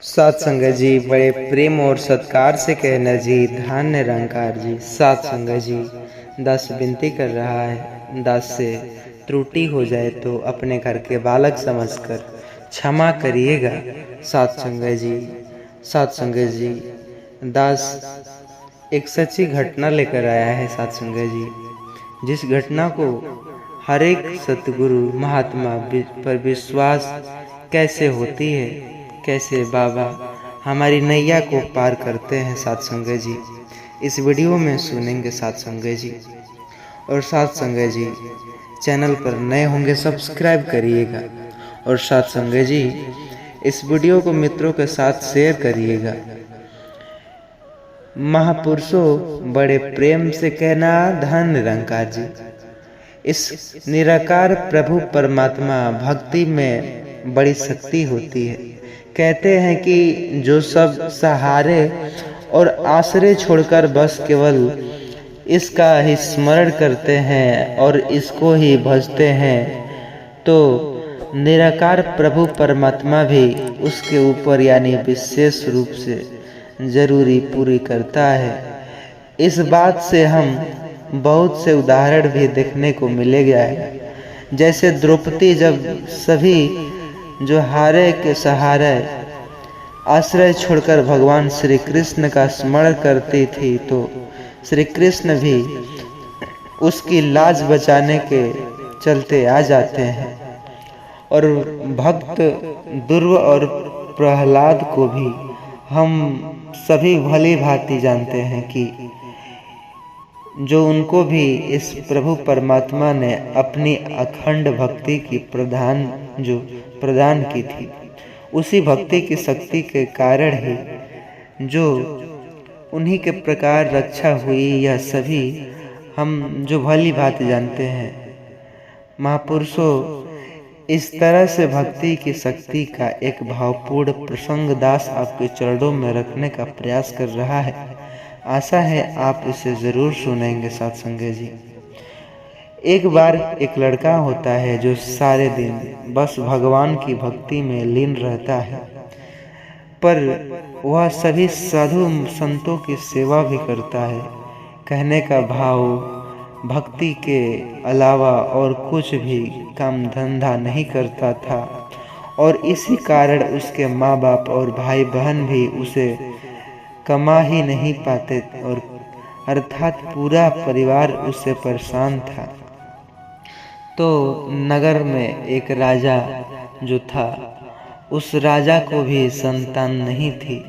सात संगत जी, बड़े प्रेम और सत्कार से कहना जी, धन्य निरंकार जी। सात संगत जी, दास विनती कर रहा है, दास से त्रुटि हो जाए तो अपने घर के बालक समझकर क्षमा करिएगा। सात संगत जी, सात संगत जी, दास एक सच्ची घटना लेकर आया है। सात संगत जी, जिस घटना को हर एक सतगुरु महात्मा पर विश्वास कैसे होती है, कैसे बाबा हमारी नैया को पार करते हैं। सात संगत जी, इस वीडियो में सुनेंगे सात संगत जी। और सात संगत जी, चैनल पर नए होंगे सब्सक्राइब करिएगा। और सात संगत जी, इस वीडियो को मित्रों के साथ शेयर करिएगा। महापुरुषों, बड़े प्रेम से कहना धन्य निरंकार जी। इस निराकार प्रभु परमात्मा भक्ति में बड़ी शक्ति होती है। कहते हैं कि जो सब सहारे और आश्रय छोड़कर बस केवल इसका ही स्मरण करते हैं और इसको ही भजते हैं, तो निराकार प्रभु परमात्मा भी उसके ऊपर यानी विशेष रूप से जरूरी पूरी करता है। इस बात से हम बहुत से उदाहरण भी देखने को मिलेगा है। जैसे द्रौपदी जब सभी जो हारे के सहारे आश्रय छोड़कर भगवान श्री कृष्ण का स्मरण करती थी, तो श्री कृष्ण भी उसकी लाज बचाने के चलते आ जाते हैं। और भक्त ध्रुव और प्रहलाद को भी हम सभी भली भांति जानते हैं कि जो उनको भी इस प्रभु परमात्मा ने अपनी अखंड भक्ति की प्रदान की थी। उसी भक्ति की शक्ति के कारण ही जो उन्हीं के प्रकार रक्षा हुई, यह सभी हम जो भली भांति जानते हैं। महापुरुषों, इस तरह से भक्ति की शक्ति का एक भावपूर्ण प्रसंग दास आपके चरणों में रखने का प्रयास कर रहा है। आशा है आप इसे जरूर सुनेंगे। साथ संगत जी, एक बार एक लड़का होता है जो सारे दिन बस भगवान की भक्ति में लीन रहता है, पर वह सभी साधु संतों की सेवा भी करता है। कहने का भाव, भक्ति के अलावा और कुछ भी काम धंधा नहीं करता था, और इसी कारण उसके माँ बाप और भाई बहन भी उसे कमा ही नहीं पाते, और अर्थात पूरा परिवार उससे परेशान था। तो नगर में एक राजा जो था, उस राजा को भी संतान नहीं थी।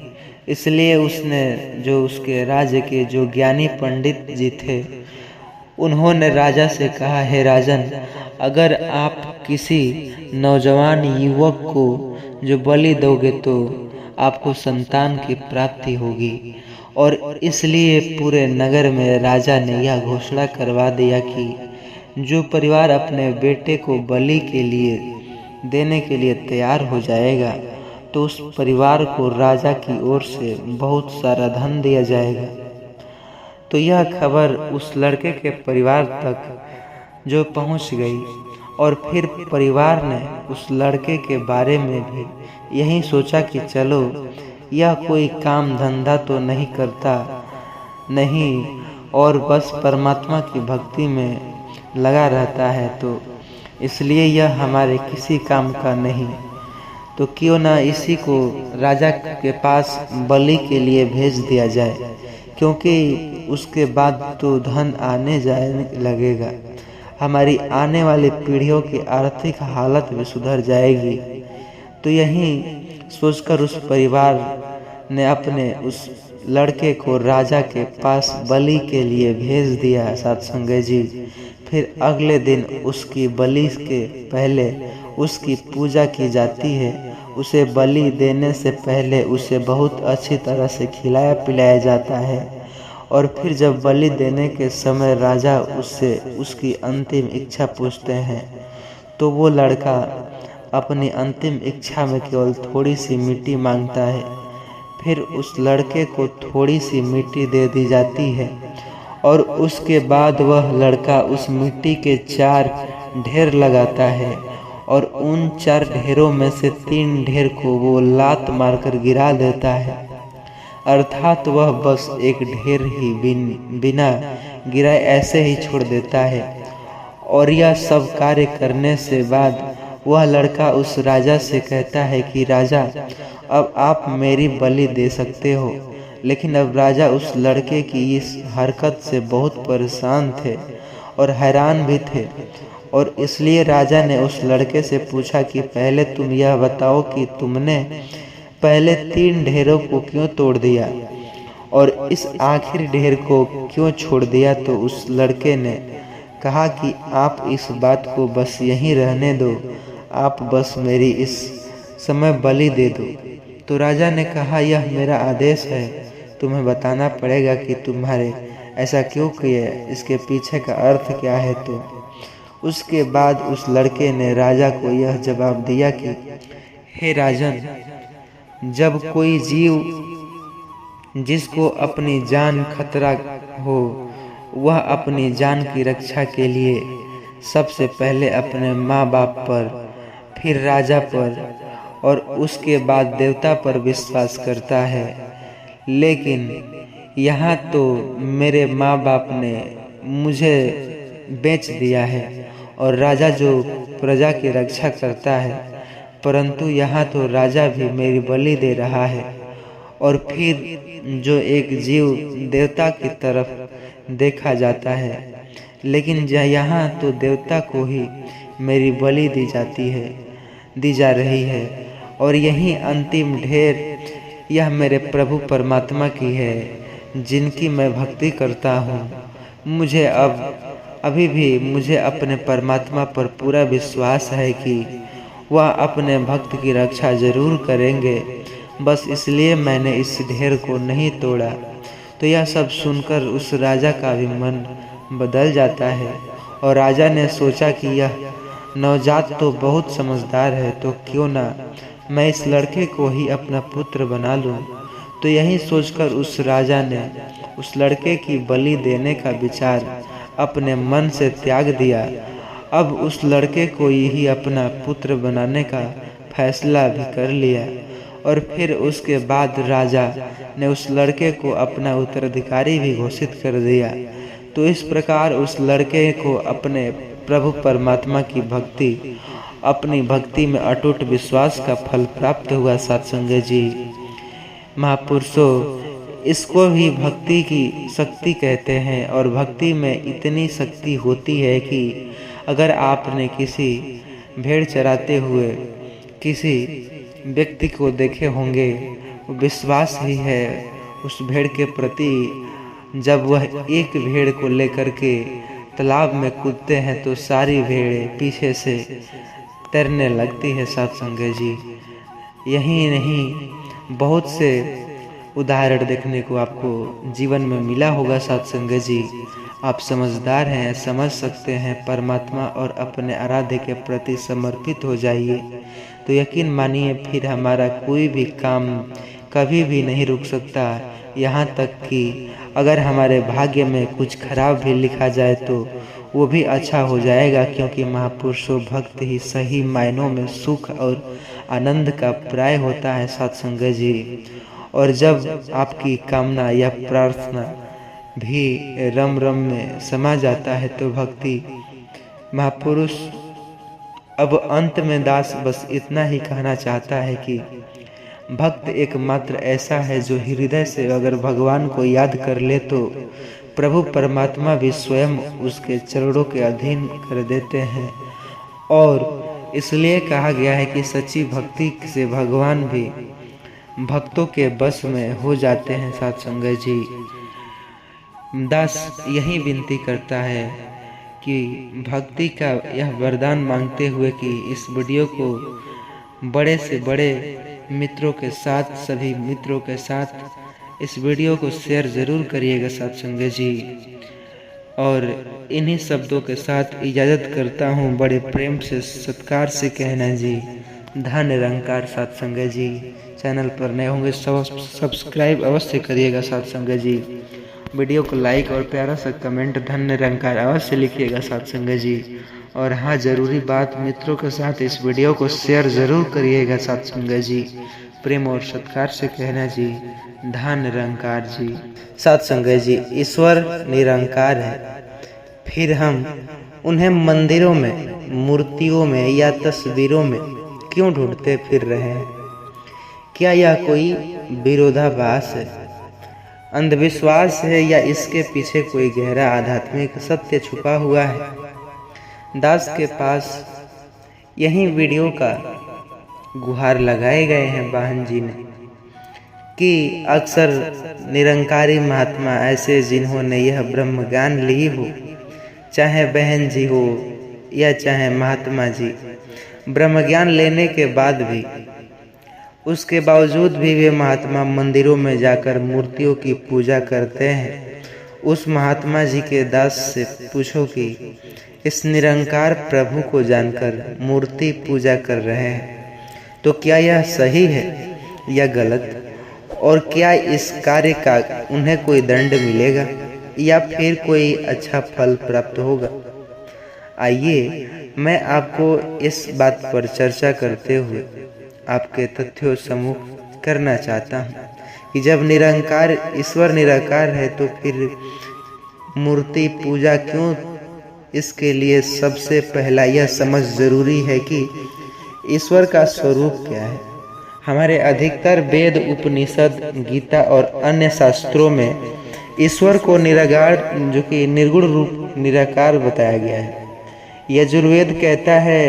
इसलिए उसने जो उसके राज्य के जो ज्ञानी पंडित जी थे, उन्होंने राजा से कहा, हे राजन, अगर आप किसी नौजवान युवक को जो बलि दोगे तो आपको संतान की प्राप्ति होगी। और इसलिए पूरे नगर में राजा ने यह घोषणा करवा दिया कि जो परिवार अपने बेटे को बलि के लिए देने के लिए तैयार हो जाएगा, तो उस परिवार को राजा की ओर से बहुत सारा धन दिया जाएगा। तो यह खबर उस लड़के के परिवार तक जो पहुंच गई, और फिर परिवार ने उस लड़के के बारे में भी यही सोचा कि चलो, यह कोई काम धंधा तो नहीं करता नहीं, और बस परमात्मा की भक्ति में लगा रहता है, तो इसलिए यह हमारे किसी काम का नहीं। तो क्यों ना इसी को राजा के पास बलि के लिए भेज दिया जाए, क्योंकि उसके बाद तो धन आने जाने लगेगा, हमारी आने वाली पीढ़ियों की आर्थिक हालत भी सुधर जाएगी। तो यही सोचकर उस परिवार ने अपने उस लड़के को राजा के पास बलि के लिए भेज दिया। साथ संगत जी, फिर अगले दिन उसकी बलि के पहले उसकी पूजा की जाती है। उसे बलि देने से पहले उसे बहुत अच्छी तरह से खिलाया पिलाया जाता है। और फिर जब बलि देने के समय राजा उससे उसकी अंतिम इच्छा पूछते हैं, तो वो लड़का अपनी अंतिम इच्छा में केवल थोड़ी सी मिट्टी मांगता है। फिर उस लड़के को थोड़ी सी मिट्टी दे दी जाती है, और उसके बाद वह लड़का उस मिट्टी के 4 ढेर लगाता है और उन 4 ढेरों में से 3 ढेर को वो लात मारकर गिरा देता है, अर्थात वह बस एक ढेर ही बिना गिराए ऐसे ही छोड़ देता है। और यह सब कार्य करने से बाद वह लड़का उस राजा से कहता है कि राजा, अब आप मेरी बलि दे सकते हो। लेकिन अब राजा उस लड़के की इस हरकत से बहुत परेशान थे और हैरान भी थे, और इसलिए राजा ने उस लड़के से पूछा कि पहले तुम यह बताओ कि तुमने पहले 3 ढेरों को क्यों तोड़ दिया और इस आखिरी ढेर को क्यों छोड़ दिया। तो उस लड़के ने कहा कि आप इस बात को बस यहीं रहने दो, आप बस मेरी इस समय बलि दे दो। तो राजा ने कहा, यह मेरा आदेश है, तुम्हें बताना पड़ेगा कि तुम्हारे ऐसा क्यों किया, इसके पीछे का अर्थ क्या है। तो उसके बाद उस लड़के ने राजा को यह जवाब दिया कि हे राजन, जब कोई जीव जिसको अपनी जान खतरा हो वह अपनी जान की रक्षा के लिए सबसे पहले अपने माँ बाप पर, फिर राजा पर और उसके बाद देवता पर विश्वास करता है। लेकिन यहाँ तो मेरे माँ बाप ने मुझे बेच दिया है और राजा जो प्रजा की रक्षा करता है, परंतु यहाँ तो राजा भी मेरी बलि दे रहा है। और फिर जो एक जीव देवता की तरफ देखा जाता है, लेकिन यहाँ तो देवता को ही मेरी बलि दी जा रही है। और यही अंतिम ढेर यह मेरे प्रभु परमात्मा की है, जिनकी मैं भक्ति करता हूँ। मुझे अभी भी मुझे अपने परमात्मा पर पूरा विश्वास है कि वह अपने भक्त की रक्षा जरूर करेंगे, बस इसलिए मैंने इस ढेर को नहीं तोड़ा। तो यह सब सुनकर उस राजा का भी मन बदल जाता है और राजा ने सोचा कि यह नवजात तो बहुत समझदार है, तो क्यों ना मैं इस लड़के को ही अपना पुत्र बना लूं। तो यही सोचकर उस राजा ने उस लड़के की बलि देने का विचार अपने मन से त्याग दिया। अब उस लड़के को यही अपना पुत्र बनाने का फैसला भी कर लिया और फिर उसके बाद राजा ने उस लड़के को अपना उत्तराधिकारी भी घोषित कर दिया। तो इस प्रकार उस लड़के को अपने प्रभु परमात्मा की अपनी भक्ति में अटूट विश्वास का फल प्राप्त हुआ। सत्संग जी, महापुरुषों, इसको भी भक्ति की शक्ति कहते हैं। और भक्ति में इतनी शक्ति होती है कि अगर आपने किसी भेड़ चराते हुए किसी व्यक्ति को देखे होंगे, विश्वास ही है उस भेड़ के प्रति। जब वह एक भेड़ को लेकर के तालाब में कूदते हैं तो सारी भेड़ें पीछे से तैरने लगती है। सत्संग जी, यही नहीं, बहुत से उदाहरण देखने को आपको जीवन में मिला होगा। सत्संग जी, आप समझदार हैं, समझ सकते हैं परमात्मा और अपने आराध्य के प्रति समर्पित हो जाइए, तो यकीन मानिए फिर हमारा कोई भी काम कभी भी नहीं रुक सकता। यहाँ तक कि अगर हमारे भाग्य में कुछ खराब भी लिखा जाए तो वो भी अच्छा हो जाएगा, क्योंकि महापुरुषों, भक्त ही सही मायनों में सुख और आनंद का पर्याय होता है। सत्संग जी, और जब आपकी कामना या प्रार्थना भी रम रम में समा जाता है तो भक्ति महापुरुष अब अंत में दास बस इतना ही कहना चाहता है कि भक्त एकमात्र ऐसा है जो हृदय से अगर भगवान को याद कर ले तो प्रभु परमात्मा भी स्वयं उसके चरणों के अधीन कर देते हैं। और इसलिए कहा गया है कि सच्ची भक्ति से भगवान भी भक्तों के बस में हो जाते हैं। सत्संग जी, दास यही विनती करता है कि भक्ति का यह वरदान मांगते हुए कि इस वीडियो को बड़े से बड़े मित्रों के साथ, सभी मित्रों के साथ इस वीडियो को शेयर जरूर करिएगा। सत्संग जी, और इन्हीं शब्दों के साथ इजाज़त करता हूँ, बड़े प्रेम से सत्कार से कहना जी, धन निरंकार। सत्संग जी, चैनल पर नए होंगे सब्सक्राइब अवश्य करिएगा। सत्संग जी, वीडियो को लाइक और प्यारा सा कमेंट धन निरंकार अवश्य लिखिएगा साथ संगत जी। और हाँ, ज़रूरी बात, मित्रों के साथ इस वीडियो को शेयर ज़रूर करिएगा साथ संगत जी। प्रेम और सत्कार से कहना जी, धन निरंकार जी। साथ संगत जी, ईश्वर निरंकार है, फिर हम उन्हें मंदिरों में, मूर्तियों में या तस्वीरों में क्यों ढूंढते फिर रहे हैं? क्या यह कोई विरोधाभास है, अंधविश्वास है, या इसके पीछे कोई गहरा आध्यात्मिक सत्य छुपा हुआ है? दास के पास यही वीडियो का गुहार लगाए गए हैं वाहन जी ने कि अक्सर निरंकारी महात्मा ऐसे जिन्होंने यह ब्रह्म ज्ञान ली हो, चाहे बहन जी हो या चाहे महात्मा जी, ब्रह्म ज्ञान लेने के बाद भी, उसके बावजूद भी वे महात्मा मंदिरों में जाकर मूर्तियों की पूजा करते हैं। उस महात्मा जी के दास से पूछो कि इस निरंकार प्रभु को जानकर मूर्ति पूजा कर रहे हैं तो क्या यह सही है या गलत, और क्या इस कार्य का उन्हें कोई दंड मिलेगा या फिर कोई अच्छा फल प्राप्त होगा? आइए मैं आपको इस बात पर चर्चा करते हुए आपके तथ्यों सम्मुख करना चाहता हूँ कि जब निरंकार ईश्वर निराकार है तो फिर मूर्ति पूजा क्यों? इसके लिए सबसे पहला यह समझ जरूरी है कि ईश्वर का स्वरूप क्या है। हमारे अधिकतर वेद, उपनिषद, गीता और अन्य शास्त्रों में ईश्वर को निराकार, जो कि निर्गुण रूप निराकार बताया गया है। यजुर्वेद कहता है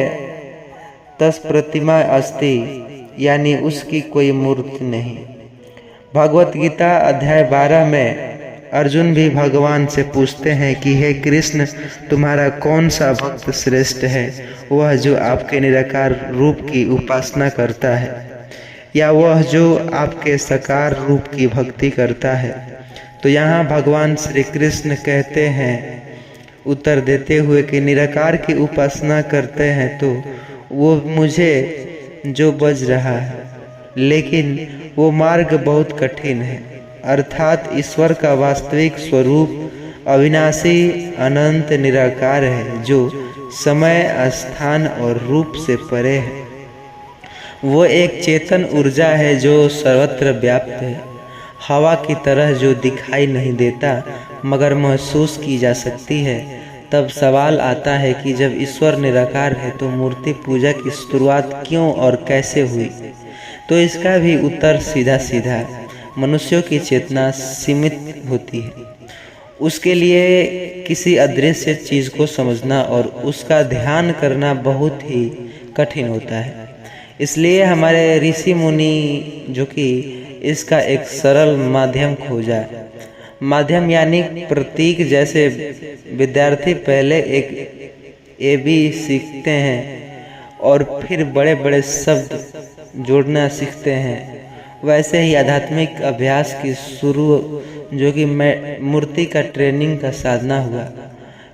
तस् प्रतिमा अस्ति, यानी उसकी कोई मूर्ति नहीं। भगवत गीता अध्याय 12 में अर्जुन भी भगवान से पूछते हैं कि हे कृष्ण, तुम्हारा कौन सा भक्त श्रेष्ठ है, वह जो आपके निराकार रूप की उपासना करता है या वह जो आपके साकार रूप की भक्ति करता है? तो यहाँ भगवान श्री कृष्ण कहते हैं, उत्तर देते हुए कि निराकार की उपासना करते हैं तो वो मुझे जो बज रहा है, लेकिन वो मार्ग बहुत कठिन है। अर्थात ईश्वर का वास्तविक स्वरूप अविनाशी अनंत निराकार है, जो समय, स्थान और रूप से परे है। वो एक चेतन ऊर्जा है जो सर्वत्र व्याप्त है, हवा की तरह जो दिखाई नहीं देता मगर महसूस की जा सकती है। तब सवाल आता है कि जब ईश्वर निराकार है तो मूर्ति पूजा की शुरुआत क्यों और कैसे हुई? तो इसका भी उत्तर सीधा सीधा है। मनुष्यों की चेतना सीमित होती है, उसके लिए किसी अदृश्य चीज़ को समझना और उसका ध्यान करना बहुत ही कठिन होता है। इसलिए हमारे ऋषि मुनि जो कि इसका एक सरल माध्यम खोजा, माध्यम यानी प्रतीक। जैसे विद्यार्थी पहले एक AB सीखते हैं और फिर बड़े बड़े शब्द जोड़ना सीखते हैं, वैसे ही आध्यात्मिक अभ्यास की शुरू जो कि मूर्ति का ट्रेनिंग का साधना हुआ,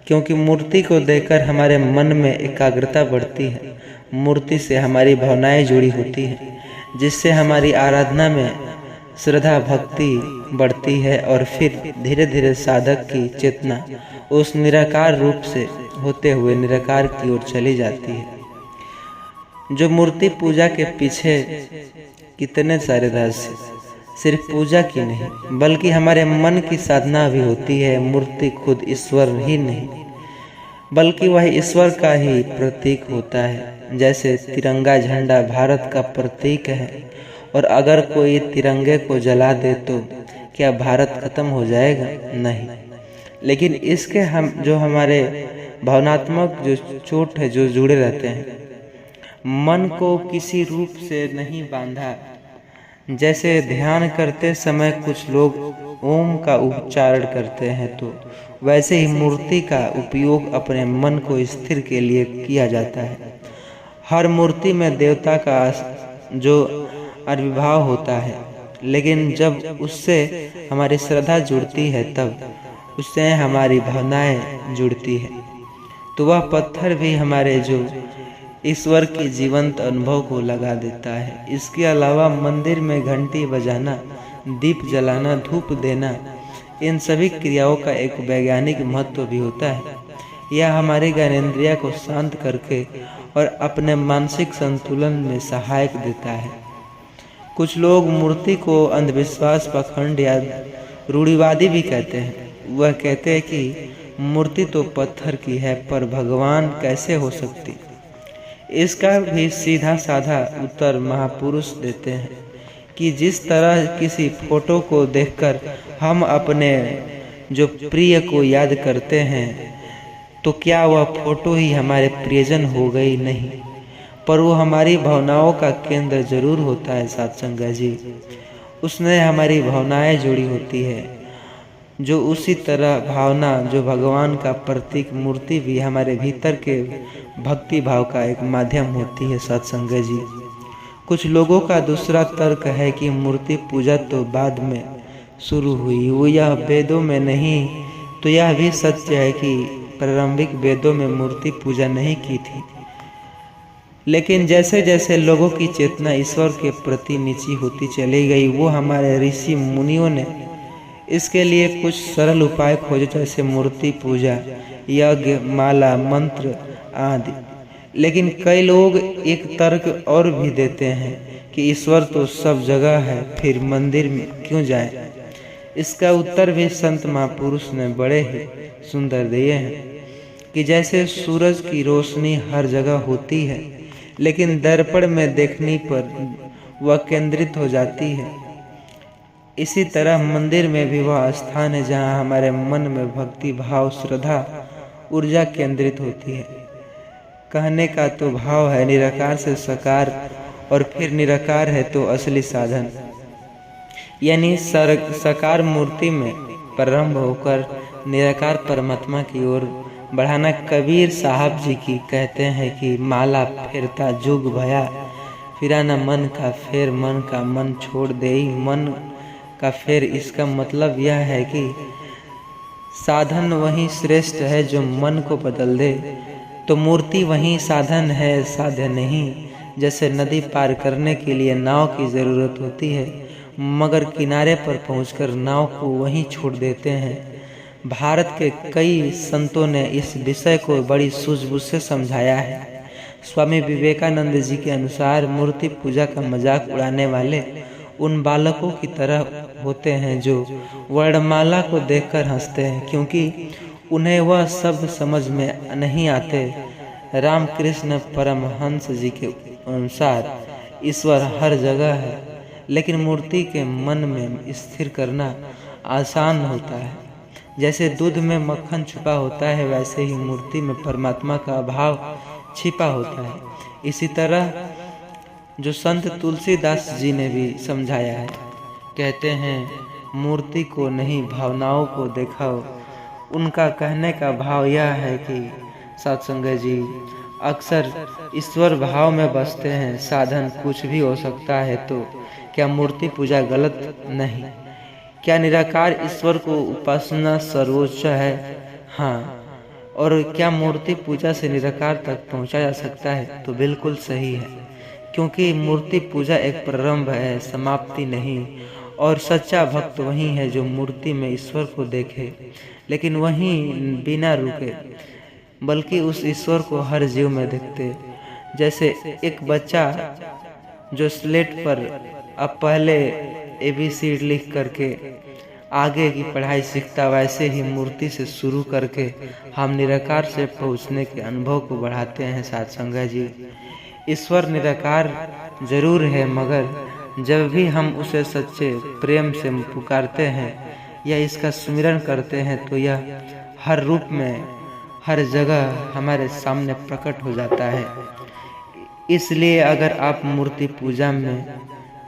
क्योंकि मूर्ति को देखकर हमारे मन में एकाग्रता बढ़ती है, मूर्ति से हमारी भावनाएं जुड़ी होती हैं, जिससे हमारी आराधना में श्रद्धा भक्ति बढ़ती है और फिर धीरे धीरे साधक की चेतना उस निराकार रूप से होते हुए निराकार की ओर चली जाती है। जो मूर्ति पूजा के पीछे कितने सारे रहस्य, सिर्फ पूजा की नहीं बल्कि हमारे मन की साधना भी होती है। मूर्ति खुद ईश्वर ही नहीं बल्कि वह ईश्वर का ही प्रतीक होता है। जैसे तिरंगा झंडा भारत का प्रतीक है, और अगर कोई तिरंगे को जला दे तो क्या भारत खत्म हो जाएगा? नहीं, लेकिन इसके हम जो हमारे भावनात्मक जो चोट है जो जुड़े रहते हैं, मन को किसी रूप से नहीं बांधा। जैसे ध्यान करते समय कुछ लोग ओम का उच्चारण करते हैं, तो वैसे ही मूर्ति का उपयोग अपने मन को स्थिर के लिए किया जाता है। हर मूर्ति में देवता का जो आविर्भाव होता है, लेकिन जब उससे हमारी श्रद्धा जुड़ती है तब उससे हमारी भावनाएं जुड़ती है। तो वह पत्थर भी हमारे जो ईश्वर के जीवंत अनुभव को लगा देता है। इसके अलावा मंदिर में घंटी बजाना, दीप जलाना, धूप देना, इन सभी क्रियाओं का एक वैज्ञानिक महत्व भी होता है। यह हमारे ज्ञानेंद्रिय को शांत करके और अपने मानसिक संतुलन में सहायक देता है। कुछ लोग मूर्ति को अंधविश्वास, पाखंड या रूढ़िवादी भी कहते हैं। वह कहते हैं कि मूर्ति तो पत्थर की है, पर भगवान कैसे हो सकती। इसका भी सीधा साधा उत्तर महापुरुष देते हैं कि जिस तरह किसी फोटो को देखकर हम अपने जो प्रिय को याद करते हैं, तो क्या वह फोटो ही हमारे प्रियजन हो गई? नहीं, पर वो हमारी भावनाओं का केंद्र जरूर होता है सत्संग जी। उसने हमारी भावनाएं जोड़ी होती है। जो उसी तरह भावना जो भगवान का प्रतीक मूर्ति भी हमारे भीतर के भक्ति भाव का एक माध्यम होती है सत्संग जी। कुछ लोगों का दूसरा तर्क है कि मूर्ति पूजा तो बाद में शुरू हुई, वो यह वेदों में नहीं। तो यह भी सत्य है कि प्रारंभिक वेदों में मूर्ति पूजा नहीं की थी, लेकिन जैसे जैसे लोगों की चेतना ईश्वर के प्रति नीची होती चली गई, वो हमारे ऋषि मुनियों ने इसके लिए कुछ सरल उपाय खोजे, जैसे मूर्ति पूजा, यज्ञ, माला, मंत्र आदि। लेकिन कई लोग एक तर्क और भी देते हैं कि ईश्वर तो सब जगह है, फिर मंदिर में क्यों जाए। इसका उत्तर भी संत महापुरुष ने बड़े ही सुंदर दिए हैं कि जैसे सूरज की रोशनी हर जगह होती है, लेकिन दर्पण में देखने पर वह केंद्रित हो जाती है, इसी तरह मंदिर में भी वह स्थान है जहाँ हमारे मन में भक्ति भाव, श्रद्धा, ऊर्जा केंद्रित होती है। कहने का तो भाव है निराकार से साकार, और फिर निराकार है तो असली साधन, यानी साकार मूर्ति में प्रारंभ होकर निराकार परमात्मा की ओर बढ़ाना। कबीर साहब जी की कहते हैं कि माला फेरता जुग भया, फिराना मन का फेर, मन का मन छोड़ दे मन का फेर। इसका मतलब यह है कि साधन वही श्रेष्ठ है जो मन को बदल दे, तो मूर्ति वही साधन है, साध्य नहीं। जैसे नदी पार करने के लिए नाव की जरूरत होती है, मगर किनारे पर पहुंचकर नाव को वहीं छोड़ देते हैं। भारत के कई संतों ने इस विषय को बड़ी सूझबूझ से समझाया है। स्वामी विवेकानंद जी के अनुसार मूर्ति पूजा का मजाक उड़ाने वाले उन बालकों की तरह होते हैं जो वर्णमाला को देखकर हंसते हैं, क्योंकि उन्हें वह शब्द समझ में नहीं आते। रामकृष्ण परमहंस जी के अनुसार ईश्वर हर जगह है, लेकिन मूर्ति के मन में स्थिर करना आसान होता है। जैसे दूध में मक्खन छुपा होता है, वैसे ही मूर्ति में परमात्मा का भाव छिपा होता है। इसी तरह जो संत तुलसीदास जी ने भी समझाया है, कहते हैं मूर्ति को नहीं भावनाओं को दिखाओ। उनका कहने का भाव यह है कि सत्संग जी अक्सर ईश्वर भाव में बसते हैं। साधन कुछ भी हो सकता है, तो क्या मूर्ति पूजा गलत नहीं? क्या निराकार ईश्वर को उपासना सर्वोच्च है? हाँ। और क्या मूर्ति पूजा से निराकार तक पहुंचा जा सकता है? तो बिल्कुल सही है, क्योंकि मूर्ति पूजा एक प्रारंभ है, समाप्ति नहीं। और सच्चा भक्त वही है जो मूर्ति में ईश्वर को देखे, लेकिन वहीं बिना रुके, बल्कि उस ईश्वर को हर जीव में देखते। जैसे एक बच्चा जो स्लेट पर अब पहले ABCD लिख करके आगे की पढ़ाई सीखता, वैसे ही मूर्ति से शुरू करके हम निराकार से पहुंचने के अनुभव को बढ़ाते हैं सत्संग जी। ईश्वर निराकार जरूर है, मगर जब भी हम उसे सच्चे प्रेम से पुकारते हैं या इसका सुमिरन करते हैं, तो यह हर रूप में हर जगह हमारे सामने प्रकट हो जाता है। इसलिए अगर आप मूर्ति पूजा में,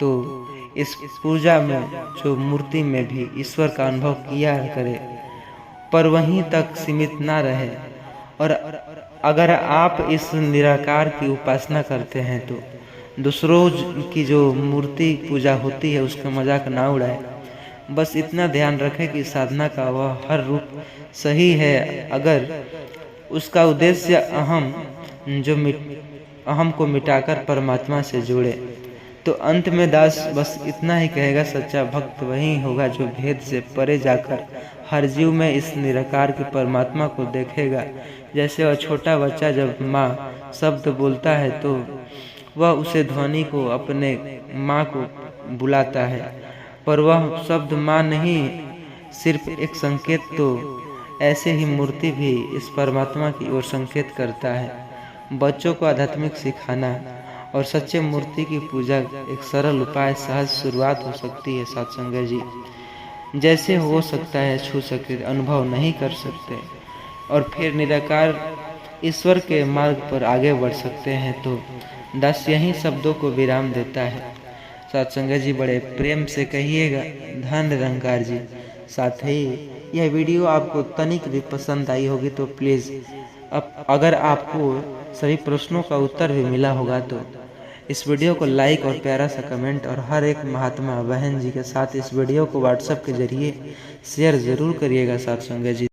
तो इस पूजा में जो मूर्ति में भी ईश्वर का अनुभव किया करे, पर वहीं तक सीमित ना रहे। और अगर आप इस निराकार की उपासना करते हैं, तो दूसरों की जो मूर्ति पूजा होती है उसका मजाक ना उड़ाए। बस इतना ध्यान रखें कि साधना का वह हर रूप सही है, अगर उसका उद्देश्य अहम को मिटाकर परमात्मा से जोड़े। तो अंत में दास बस इतना ही कहेगा, सच्चा भक्त वही होगा जो भेद से परे जाकर हर जीव में इस निराकार के परमात्मा को देखेगा। जैसे वह छोटा बच्चा जब माँ शब्द बोलता है तो वह उसे ध्वनि को अपने माँ को बुलाता है, पर वह शब्द माँ नहीं, सिर्फ एक संकेत। तो ऐसे ही मूर्ति भी इस परमात्मा की ओर संकेत करता है। बच्चों को आध्यात्मिक सिखाना और सच्चे मूर्ति की पूजा एक सरल उपाय, सहज शुरुआत हो सकती है सत्संग जी। जैसे हो सकता है छू सकते, अनुभव नहीं कर सकते और फिर निराकार ईश्वर के मार्ग पर आगे बढ़ सकते हैं। तो दास यही शब्दों को विराम देता है। सत्संग जी बड़े प्रेम से कहिएगा, धन निरंकार जी। साथ ही यह वीडियो आपको तनिक भी पसंद आई होगी तो प्लीज़ अगर आपको सभी प्रश्नों का उत्तर भी मिला होगा तो इस वीडियो को लाइक और प्यारा सा कमेंट, और हर एक महात्मा बहन जी के साथ इस वीडियो को व्हाट्सएप के जरिए शेयर ज़रूर करिएगा सत्संग जी।